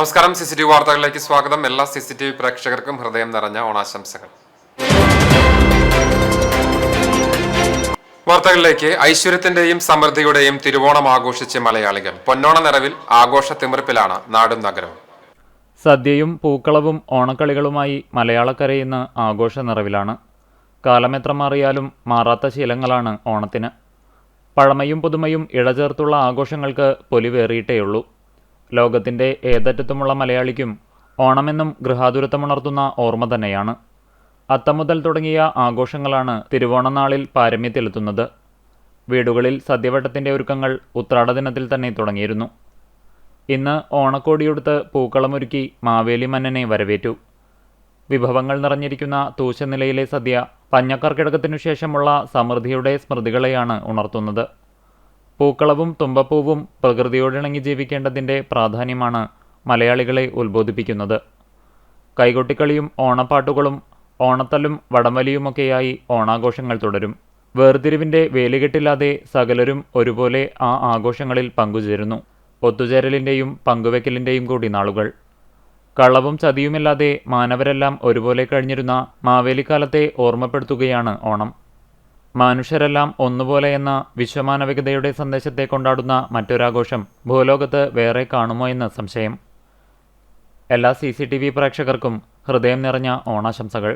നമസ്കാരം. CCTV വാർത്തകളിലേക്ക് സ്വാഗതം. എല്ലാ CCTV പ്രേക്ഷകർക്കും ഹൃദയം നിറഞ്ഞ ഓണാശംസകൾ. വാർത്തകളിലേക്ക്. ഐശ്വര്യത്തിന്റെയും സമൃദ്ധിയുടെയും തിരുവോണം ആഘോഷിച്ച മലയാളികൾ. പൊന്നോണ നിറവിൽ ആഘോഷ തിമിർപ്പിലാണ് നാടും നഗരവും. സദ്യയും പൂക്കളവും ഓണക്കളികളുമായി മലയാളക്കര ഇന്ന് ആഘോഷ നിറവിലാണ്. കാലമെത്ര മാറിയാലും മാറാത്ത ശീലങ്ങളാണ് ഓണത്തിന്. പഴമയും പുതുമയും ഇഴചേർത്തുള്ള ആഘോഷങ്ങൾക്ക് പൊലിവേറിയിട്ടേയുള്ളൂ. ലോകത്തിൻ്റെ ഏതറ്റത്തുമുള്ള മലയാളിക്കും ഓണമെന്നും ഗൃഹാതുരത്വമുണർത്തുന്ന ഓർമ്മ തന്നെയാണ്. അത്തം മുതൽ തുടങ്ങിയ ആഘോഷങ്ങളാണ് തിരുവോണനാളിൽ പാരമ്യത്തിലെത്തുന്നത്. വീടുകളിൽ സദ്യവട്ടത്തിൻ്റെ ഒരുക്കങ്ങൾ ഉത്രാട ദിനത്തിൽ തന്നെ തുടങ്ങിയിരുന്നു. ഇന്ന് ഓണക്കോടിയെടുത്ത് പൂക്കളമൊരുക്കി മാവേലി മന്നനെ വരവേറ്റു. വിഭവങ്ങൾ നിറഞ്ഞിരിക്കുന്ന തൂശനിലയിലെ സദ്യ പഞ്ഞക്കർക്കിടകത്തിനു ശേഷമുള്ള സമൃദ്ധിയുടെ സ്മൃതികളെയാണ് ഉണർത്തുന്നത്. പൂക്കളവും തുമ്പപ്പൂവും പ്രകൃതിയോടിണങ്ങി ജീവിക്കേണ്ടതിൻ്റെ പ്രാധാന്യമാണ് മലയാളികളെ ഉത്ബോധിപ്പിക്കുന്നത്. കൈകൊട്ടിക്കളിയും ഓണപ്പാട്ടുകളും ഓണത്തല്ലും വടംവലിയുമൊക്കെയായി ഓണാഘോഷങ്ങൾ തുടരും. വേർതിരിവിൻ്റെ വേലികെട്ടില്ലാതെ സകലരും ഒരുപോലെ ആ ആഘോഷങ്ങളിൽ പങ്കുചേരുന്നു. ഒത്തുചേരലിൻ്റെയും പങ്കുവെക്കലിൻ്റെയും കൂടി നാളുകൾ. കളവും ചതിയുമില്ലാതെ മാനവരെല്ലാം ഒരുപോലെ കഴിഞ്ഞിരുന്ന മാവേലിക്കാലത്തെ ഓർമ്മപ്പെടുത്തുകയാണ് ഓണം. മനുഷ്യരെല്ലാം ഒന്നുപോലെ എന്ന വിശ്വമാനവികതയുടെ സന്ദേശത്തെ കൊണ്ടാടുന്ന മറ്റൊരാഘോഷം ഭൂലോകത്ത് വേറെ കാണുമോ എന്ന് സംശയം. എല്ലാ CCTV പ്രേക്ഷകർക്കും ഹൃദയം നിറഞ്ഞ ഓണാശംസകൾ.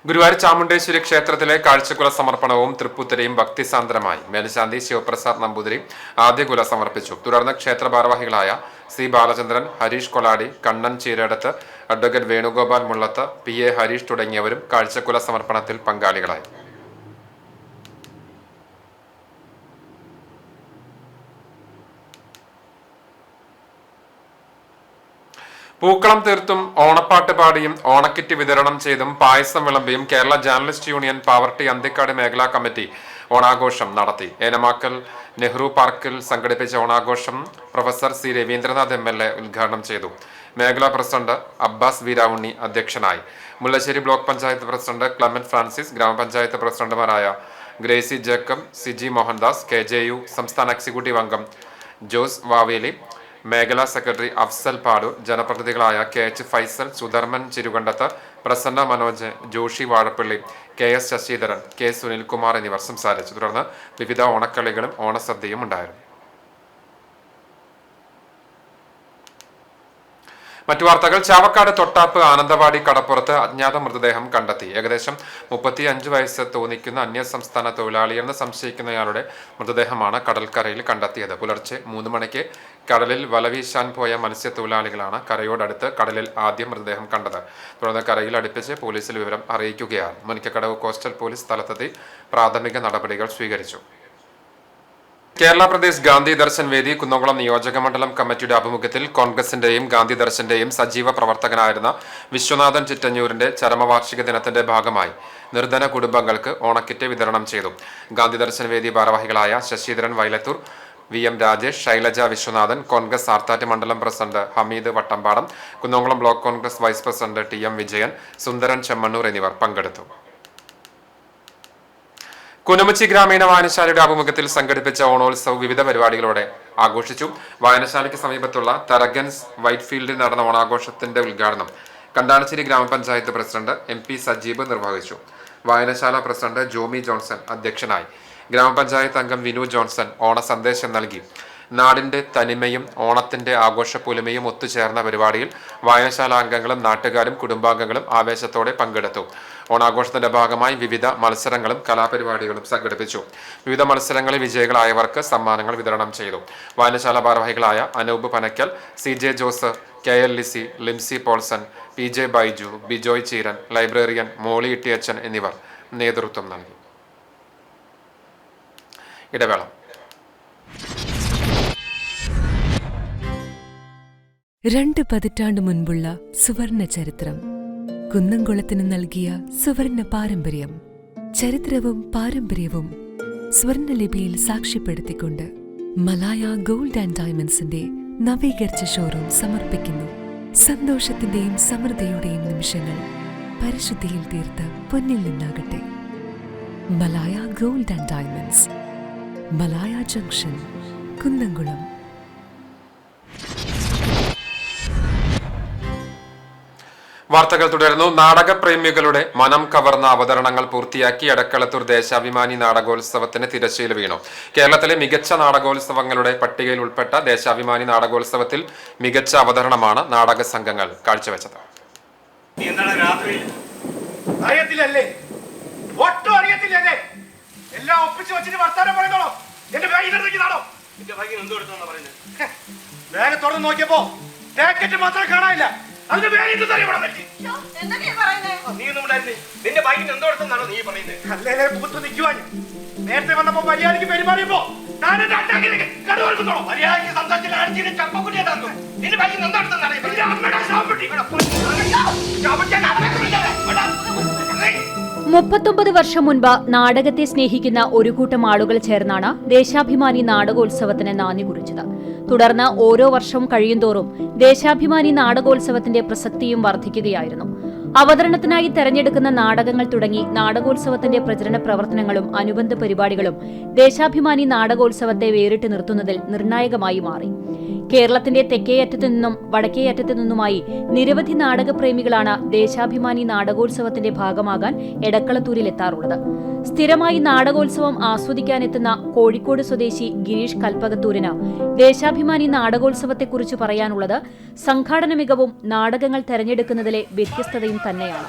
ഗുരുവായൂർ ചാമുണ്ടേശ്വരി ക്ഷേത്രത്തിലെ കാഴ്ചക്കുല സമർപ്പണവും തൃപ്പൂത്തിരയും ഭക്തിസാന്ദ്രമായി. മേൽശാന്തി ശിവപ്രസാദ് നമ്പൂതിരി ആദ്യകുല സമർപ്പിച്ചു. തുടർന്ന് ക്ഷേത്ര ഭാരവാഹികളായ C. Balachandran, Harish Koladi, Kannan Cheeradath, advocate Venugopal Mullath, PA Harish തുടങ്ങിയവരും കാഴ്ചക്കുല സമർപ്പണത്തിൽ പങ്കാളികളായി. പൂക്കളം തീർത്തും ഓണപ്പാട്ട് പാടിയും ഓണക്കിറ്റ് വിതരണം ചെയ്തും പായസം വിളമ്പിയും കേരള ജേർണലിസ്റ്റ് യൂണിയൻ പാവർട്ടി അന്തിക്കാട് മേഖലാ കമ്മിറ്റി ഓണാഘോഷം നടത്തി. ഏനമാക്കൽ നെഹ്റു പാർക്കിൽ സംഘടിപ്പിച്ച ഓണാഘോഷം പ്രൊഫസർ C. രവീന്ദ്രനാഥ് MLA ഉദ്ഘാടനം ചെയ്തു. മേഖലാ പ്രസിഡന്റ് അബ്ബാസ് വീരാവുണ്ണി അധ്യക്ഷനായി. Mullassery block panchayat president Clement Francis, ഗ്രാമപഞ്ചായത്ത് പ്രസിഡന്റുമാരായ Gracy Jacob, CG Mohandas, KJU സംസ്ഥാന എക്സിക്യൂട്ടീവ് അംഗം ജോസ് വാവേലി, മേഖലാ സെക്രട്ടറി അഫ്സൽ പാടൂർ, ജനപ്രതിനിധികളായ KH Faisal, Sudharmman Chirukandath, Prasanna Manoj, Joshi Vazhappally, KS Sasidharan, K. Sunilkumar എന്നിവർ സംസാരിച്ചു. തുടർന്ന് വിവിധ ഓണക്കളികളും ഓണസദ്യയും ഉണ്ടായിരുന്നു. മറ്റു വാർത്തകൾ. ചാവക്കാട് തൊട്ടാപ്പ് ആനന്ദവാടി കടപ്പുറത്ത് അജ്ഞാത മൃതദേഹം കണ്ടെത്തി. ഏകദേശം 35 വയസ്സ് തോന്നിക്കുന്ന അന്യസംസ്ഥാന തൊഴിലാളിയെന്ന് സംശയിക്കുന്നയാളുടെ മൃതദേഹമാണ് കടൽക്കരയിൽ കണ്ടെത്തിയത്. പുലർച്ചെ 3 മണിക്ക് കടലിൽ വലവീശാൻ പോയ മത്സ്യത്തൊഴിലാളികളാണ് കരയോടടുത്ത് കടലിൽ ആദ്യം മൃതദേഹം കണ്ടത്. തുടർന്ന് കരയിൽ അടുപ്പിച്ച് പോലീസിൽ വിവരം അറിയിക്കുകയാണ്. മുനിക്കക്കടവ് കോസ്റ്റൽ പോലീസ് സ്ഥലത്തെത്തി പ്രാഥമിക നടപടികൾ സ്വീകരിച്ചു. കേരള പ്രദേശ് ഗാന്ധി ദർശൻ വേദി കുന്നംകുളം നിയോജക മണ്ഡലം കമ്മിറ്റിയുടെ ആഭിമുഖ്യത്തിൽ കോൺഗ്രസിന്റെയും ഗാന്ധി ദർശന്റെയും സജീവ പ്രവർത്തകനായിരുന്ന വിശ്വനാഥൻ ചിറ്റഞ്ഞൂരിന്റെ ചരമവാർഷിക ദിനത്തിന്റെ ഭാഗമായി നിർധന കുടുംബങ്ങൾക്ക് ഓണക്കിറ്റ് വിതരണം ചെയ്തു. ഗാന്ധി ദർശൻ വേദി ഭാരവാഹികളായ ശശിധരൻ വൈലത്തൂർ, VM രാജേഷ്, ശൈലജ വിശ്വനാഥൻ, കോൺഗ്രസ് ആർത്താറ്റ് മണ്ഡലം president Hameed Vattampadam, Kunnamkulam block Congress vice president TM Vijayan, Sundaran Chemmannur എന്നിവർ പങ്കെടുത്തു. കുനുമുച്ചി ഗ്രാമീണ വായനശാലയുടെ ആഭിമുഖ്യത്തിൽ സംഘടിപ്പിച്ച ഓണോത്സവം വിവിധ പരിപാടികളോടെ ആഘോഷിച്ചു. വായനശാലയ്ക്ക് സമീപത്തുള്ള തരഗൻസ് വൈറ്റ്ഫീൽഡിൽ നടന്ന ഓണാഘോഷത്തിന്റെ ഉദ്ഘാടനം കണ്ടാണശ്ശേരി ഗ്രാമപഞ്ചായത്ത് പ്രസിഡന്റ് MP സജീബ് നിർവഹിച്ചു. വായനശാല പ്രസിഡന്റ് ജോമി ജോൺസൺ അധ്യക്ഷനായി. ഗ്രാമപഞ്ചായത്ത് അംഗം വിനു ജോൺസൺ ഓണ സന്ദേശം നൽകി. നാടിന്റെ തനിമയും ഓണത്തിന്റെ ആഘോഷപ്പൊലിമയും ഒത്തുചേർന്ന പരിപാടിയിൽ വായനശാല അംഗങ്ങളും നാട്ടുകാരും കുടുംബാംഗങ്ങളും ആവേശത്തോടെ പങ്കെടുത്തു. ഓണാഘോഷത്തിന്റെ ഭാഗമായി വിവിധ മത്സരങ്ങളും കലാപരിപാടികളും സംഘടിപ്പിച്ചു. വിവിധ മത്സരങ്ങളിൽ വിജയികളായവർക്ക് സമ്മാനങ്ങൾ വിതരണം ചെയ്തു. വായനശാല ഭാരവാഹികളായ Anoop Panakkal, CJ Jose, KL Lissy, Limsy Paulson, PJ Baiju, Bijoy Cheeran, librarian മോളി ഇട്ടിയച്ചൻ എന്നിവർ നേതൃത്വം നൽകി. ഇടവേള. 2 പതിറ്റാണ്ട് മുൻപുള്ള സുവർണ ചരിത്രം. കുന്നംകുളത്തിന് നൽകിയ സുവർണ പാരമ്പര്യം. ചരിത്രവും പാരമ്പര്യവും സ്വർണലിപിയിൽ സാക്ഷ്യപ്പെടുത്തിക്കൊണ്ട് മലായ ഗോൾഡ് ആൻഡ് ഡയമണ്ട്സിന്റെ നവീകരിച്ച ഷോറൂം സമർപ്പിക്കുന്നു. സന്തോഷത്തിന്റെയും സമൃദ്ധിയുടെയും നിമിഷങ്ങൾ പരിശുദ്ധിയിൽ തീർത്ത പൊന്നിൽ നിന്നാകട്ടെ. Malaya gold and diamonds, Malaya junction, Kunnamkulam. വാർത്തകൾ തുടരുന്നു. നാടകപ്രേമികളുടെ മനം കവർന്ന അവതരണങ്ങൾ പൂർത്തിയാക്കി എടക്കളത്തൂർ ദേശാഭിമാനി നാടകോത്സവത്തിന് തിരശ്ശീല വീണു. കേരളത്തിലെ മികച്ച നാടകോത്സവങ്ങളുടെ പട്ടികയിൽ ഉൾപ്പെട്ട ദേശാഭിമാനി നാടകോത്സവത്തിൽ മികച്ച അവതരണമാണ് നാടക സംഘങ്ങൾ കാഴ്ചവെച്ചത്. നേരത്തെ വന്നപ്പോ മര്യാദയ്ക്ക് പെരുമാറിയപ്പോ മുപ്പത്തൊമ്പത് വർഷം മുൻപ് നാടകത്തെ സ്നേഹിക്കുന്ന ഒരു കൂട്ടം ആളുകൾ ചേർന്നാണ് ദേശാഭിമാനി നാടകോത്സവത്തിന് നാന്ദി കുറിച്ചത്. തുടർന്ന് ഓരോ വർഷവും കഴിയുന്തോറും ദേശാഭിമാനി നാടകോത്സവത്തിന്റെ പ്രസക്തിയും വർദ്ധിക്കുകയായിരുന്നു. അവതരണത്തിനായി തെരഞ്ഞെടുക്കുന്ന നാടകങ്ങൾ തുടങ്ങി നാടകോത്സവത്തിന്റെ പ്രചരണ പ്രവർത്തനങ്ങളും അനുബന്ധ പരിപാടികളും ദേശാഭിമാനി നാടകോത്സവത്തെ വേറിട്ട് നിർത്തുന്നതിൽ നിർണായകമായി മാറി. കേരളത്തിന്റെ തെക്കേയറ്റത്തു നിന്നും വടക്കേയറ്റത്തു നിന്നുമായി നിരവധി നാടകപ്രേമികളാണ് ദേശാഭിമാനി നാടകോത്സവത്തിന്റെ ഭാഗമാകാൻ എടക്കളത്തൂരിലെത്താറുള്ളത്. സ്ഥിരമായി നാടകോത്സവം ആസ്വദിക്കാനെത്തുന്ന കോഴിക്കോട് സ്വദേശി ഗിരീഷ് കൽപ്പകത്തൂരിന് ദേശാഭിമാനി നാടകോത്സവത്തെക്കുറിച്ച് പറയാനുള്ളത് സംഘാടന മികവും നാടകങ്ങൾ തെരഞ്ഞെടുക്കുന്നതിലെ വ്യത്യസ്തതയും തന്നെയാണ്.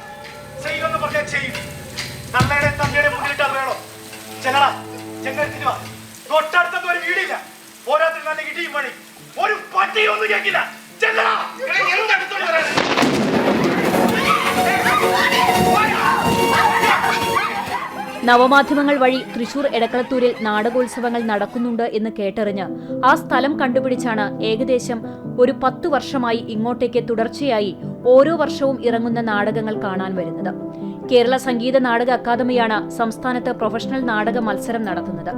ഒരു പട്ടിയൊന്നും കേൾക്കില്ല. നവമാധ്യമങ്ങൾ വഴി തൃശൂർ എടക്കളത്തൂരിൽ നാടകോത്സവങ്ങൾ നടക്കുന്നുണ്ട് എന്ന് കേട്ടറിഞ്ഞ് ആ സ്ഥലം കണ്ടുപിടിച്ചാണ് ഏകദേശം ഒരു 10 വർഷമായി ഇങ്ങോട്ടേക്ക് തുടർച്ചയായി ഓരോ വർഷവും ഇറങ്ങുന്ന നാടകങ്ങൾ കാണാൻ വരുന്നത്. കേരള സംഗീത നാടക അക്കാദമിയാണ് സംസ്ഥാനത്ത് പ്രൊഫഷണൽ നാടക മത്സരം നടത്തുന്നത്.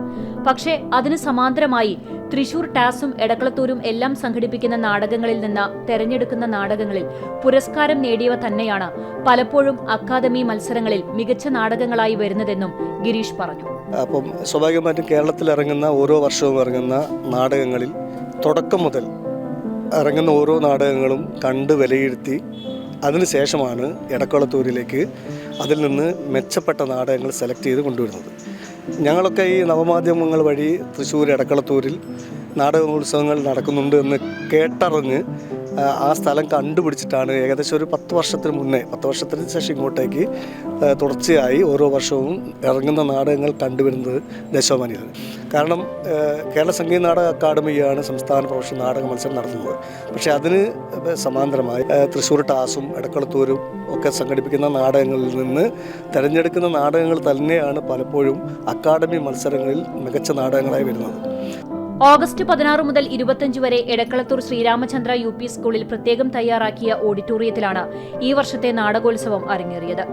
പക്ഷേ അതിന് സമാന്തരമായി തൃശൂർ ടാസും എടക്കളത്തൂരും എല്ലാം സംഘടിപ്പിക്കുന്ന നാടകങ്ങളിൽ നിന്ന് തെരഞ്ഞെടുക്കുന്ന നാടകങ്ങളിൽ പുരസ്കാരം നേടിയവ തന്നെയാണ് പലപ്പോഴും അക്കാദമി മത്സരങ്ങളിൽ മികച്ച നാടകങ്ങളായി വരുന്നതെന്നും ഗിരീഷ് പറഞ്ഞു. അപ്പം സ്വാഭാവികമായിട്ടും കേരളത്തിൽ ഇറങ്ങുന്ന ഓരോ വർഷവും ഇറങ്ങുന്ന നാടകങ്ങളിൽ തുടക്കം മുതൽ ഇറങ്ങുന്ന ഓരോ നാടകങ്ങളും കണ്ട് വിലയിരുത്തി അതിനുശേഷമാണ് എടക്കളത്തൂരിലേക്ക് അതിൽ നിന്ന് മെച്ചപ്പെട്ട നാടകങ്ങൾ സെലക്ട് ചെയ്ത് കൊണ്ടുവരുന്നത്. ഞങ്ങളൊക്കെ ഈ നവമാധ്യമങ്ങൾ വഴി തൃശ്ശൂർ എടക്കളത്തൂരിൽ നാടകോത്സവങ്ങൾ നടക്കുന്നുണ്ട് എന്ന് കേട്ടറിഞ്ഞ് ആ സ്ഥലം കണ്ടുപിടിച്ചിട്ടാണ് ഏകദേശം ഒരു 10 വർഷത്തിന് മുന്നേ 10 വർഷത്തിന് ശേഷം ഇങ്ങോട്ടേക്ക് തുടർച്ചയായി ഓരോ വർഷവും ഇറങ്ങുന്ന നാടകങ്ങൾ കണ്ടുവരുന്നത് ദേശാഭിമാനിയാണ്. കാരണം കേരള സംഗീത നാടക അക്കാദമിയാണ് സംസ്ഥാന പ്രൊഫഷണൽ നാടക മത്സരം നടത്തുന്നത്. പക്ഷേ അതിന് സമാന്തരമായി തൃശ്ശൂർ ടാസും എടക്കളത്തൂരും ഒക്കെ സംഘടിപ്പിക്കുന്ന നാടകങ്ങളിൽ നിന്ന് തിരഞ്ഞെടുക്കുന്ന നാടകങ്ങൾ തന്നെയാണ് പലപ്പോഴും അക്കാദമി മത്സരങ്ങളിൽ മികച്ച നാടകങ്ങളായി വരുന്നത്. ഓഗസ്റ്റ് 16 മുതൽ 25 വരെ എടക്കളത്തൂർ ശ്രീരാമചന്ദ്ര UP സ്കൂളിൽ പ്രത്യേകം തയ്യാറാക്കിയ ഓഡിറ്റോറിയത്തിലാണ് ഈ വർഷത്തെ നാടകോത്സവം അരങ്ങേറിയത്.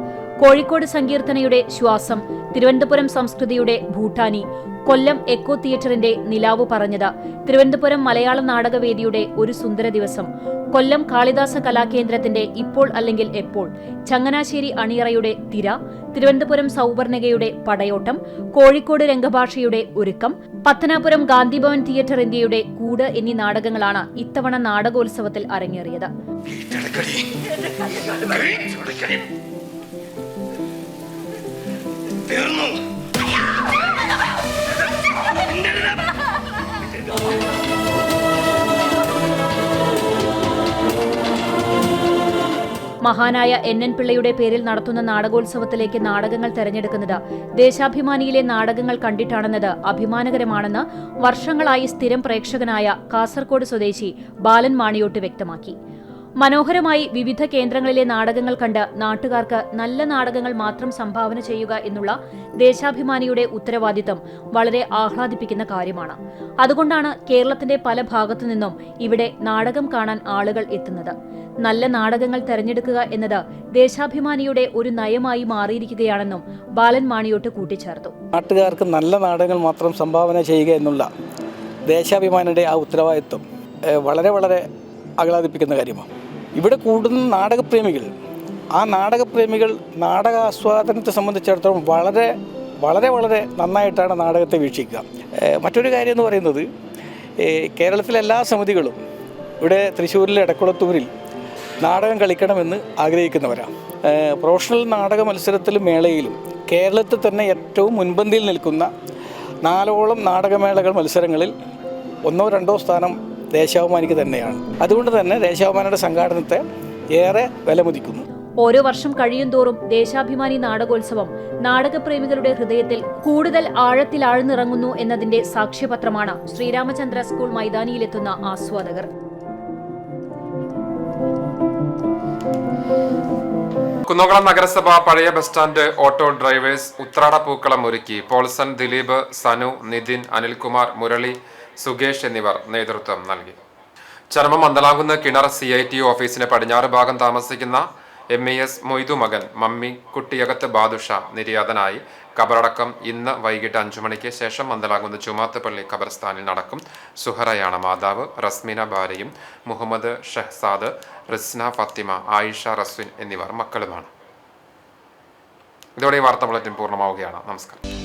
കോഴിക്കോട് സങ്കീർത്തനയുടെ ശ്വാസം, തിരുവനന്തപുരം സംസ്കൃതിയുടെ ഭൂട്ടാനി, കൊല്ലം എക്കോ തിയേറ്ററിന്റെ നിലാവ് പറഞ്ഞത്, തിരുവനന്തപുരം മലയാള നാടകവേദിയുടെ ഒരു സുന്ദര ദിവസം, കൊല്ലം കാളിദാസ കലാകേന്ദ്രത്തിന്റെ ഇപ്പോൾ അല്ലെങ്കിൽ എപ്പോൾ, ചങ്ങനാശ്ശേരി അണിയറയുടെ തിര, തിരുവനന്തപുരം സൗവർണികയുടെ പടയോട്ടം, കോഴിക്കോട് രംഗഭാഷയുടെ ഒരുക്കം, പത്തനാപുരം ഗാന്ധിഭവൻ തിയേറ്റർ ഇന്ത്യയുടെ കൂട് എന്നീ നാടകങ്ങളാണ് ഇത്തവണ നാടകോത്സവത്തിൽ അരങ്ങേറിയത്. മഹാനായ NN പിള്ളയുടെ പേരിൽ നടത്തുന്ന നാടകോത്സവത്തിലേക്ക് നാടകങ്ങൾ തെരഞ്ഞെടുക്കുന്നത് ദേശാഭിമാനിയിലെ നാടകങ്ങൾ കണ്ടിട്ടാണെന്നത് അഭിമാനകരമാണെന്ന് വർഷങ്ങളായി സ്ഥിരം പ്രേക്ഷകനായ കാസർകോട് സ്വദേശി ബാലൻ മാണിയോട്ട് വ്യക്തമാക്കി. മനോഹരമായി വിവിധ കേന്ദ്രങ്ങളിലെ നാടകങ്ങൾ കണ്ട് നാട്ടുകാർക്ക് നല്ല നാടകങ്ങൾ മാത്രം സംഭാവന ചെയ്യുക എന്നുള്ള ദേശാഭിമാനിയുടെ ഉത്തരവാദിത്തം വളരെ ആഹ്ലാദിപ്പിക്കുന്ന കാര്യമാണ്. അതുകൊണ്ടാണ് കേരളത്തിന്റെ പല ഭാഗത്തു നിന്നും ഇവിടെ നാടകം കാണാൻ ആളുകൾ എത്തുന്നത്. നല്ല നാടകങ്ങൾ തെരഞ്ഞെടുക്കുക എന്നത് ദേശാഭിമാനിയുടെ ഒരു നയമായി മാറിയിരിക്കുകയാണെന്നും ബാലൻ മാണിയോട്ട് കൂട്ടിച്ചേർത്തു. നാട്ടുകാർക്ക് നല്ല നാടകങ്ങൾ മാത്രം സംഭാവന ചെയ്യുക എന്നുള്ള ദേശാഭിമാനിയുടെ ആ ഉത്തരവാദിത്വം വളരെ വളരെ ആഹ്ലാദിപ്പിക്കുന്ന കാര്യമാണ്. ഇവിടെ കൂടുന്ന നാടകപ്രേമികൾ, ആ നാടകപ്രേമികൾ നാടകാസ്വാദനത്തെ സംബന്ധിച്ചിടത്തോളം വളരെ വളരെ വളരെ നന്നായിട്ടാണ് നാടകത്തെ വീക്ഷിക്കുക. മറ്റൊരു കാര്യം എന്ന് പറയുന്നത്, കേരളത്തിലെ എല്ലാ സമിതികളും ഇവിടെ തൃശ്ശൂരിലെ എടക്കുളത്തൂരിൽ നാടകം കളിക്കണമെന്ന് ആഗ്രഹിക്കുന്നവരാണ്. പ്രൊഫഷണൽ നാടക മത്സരത്തിലും മേളയിലും കേരളത്തിൽ തന്നെ ഏറ്റവും മുൻപന്തിയിൽ നിൽക്കുന്ന 4ഓളം നാടകമേളകൾ മത്സരങ്ങളിൽ 1ഓ 2ഓ സ്ഥാനം ദേശാഭിമാനിക്ക് തന്നെയാണ്. അതുകൊണ്ട് തന്നെ ദേശാഭിമാനിയുടെ സംഘാടനത്തെ ഏറെ വിലമതിക്കുന്നു. ഓരോ വർഷം കഴിയുന്തോറും ദേശാഭിമാനി നാടകോത്സവം നാടകപ്രേമികളുടെ ഹൃദയത്തിൽ കൂടുതൽ ആഴത്തിൽ ആഴ്ന്നിറങ്ങുന്നു എന്നതിന്റെ സാക്ഷ്യപത്രമാണ് ശ്രീരാമചന്ദ്ര സ്കൂൾ മൈതാനിയിലെത്തുന്ന ആസ്വാദകർ. കുന്നംകുളം നഗരസഭ പഴയ ബസ് സ്റ്റാൻഡ് ഓട്ടോ ഡ്രൈവേഴ്സ് ഉത്രാട പൂക്കളം ഒരുക്കി. പോൾസൺ, ദിലീപ്, സനു, നിതിൻ, അനിൽകുമാർ, മുരളി, സുകേഷ് എന്നിവർ നേതൃത്വം നൽകി. ചരമം മന്ദലാകുന്ന കിണർ CITU ഓഫീസിന് പടിഞ്ഞാറ് ഭാഗം താമസിക്കുന്ന MES മൊയ്തു മകൻ മമ്മി കുട്ടിയകത്ത് ബാദുഷ നിര്യാതനായി. ഖബറടക്കം ഇന്ന് വൈകിട്ട് 5 മണിക്ക് ശേഷം മന്ദലാകുന്ന ചുമാത്തുപള്ളി ഖബർസ്ഥാനിൽ നടക്കും. സുഹറയാണ് മാതാവ്. റസ്മിന ഭാര്യയും. മുഹമ്മദ് ഷഹ്സാദ്, റിസ്ന ഫത്തിമ, ആയിഷ റസ്വിൻ എന്നിവർ മക്കളുമാണ്. ഇതോടെ ഈ വാർത്താ ബുള്ളറ്റിൻ പൂർണ്ണമാവുകയാണ്. നമസ്കാരം.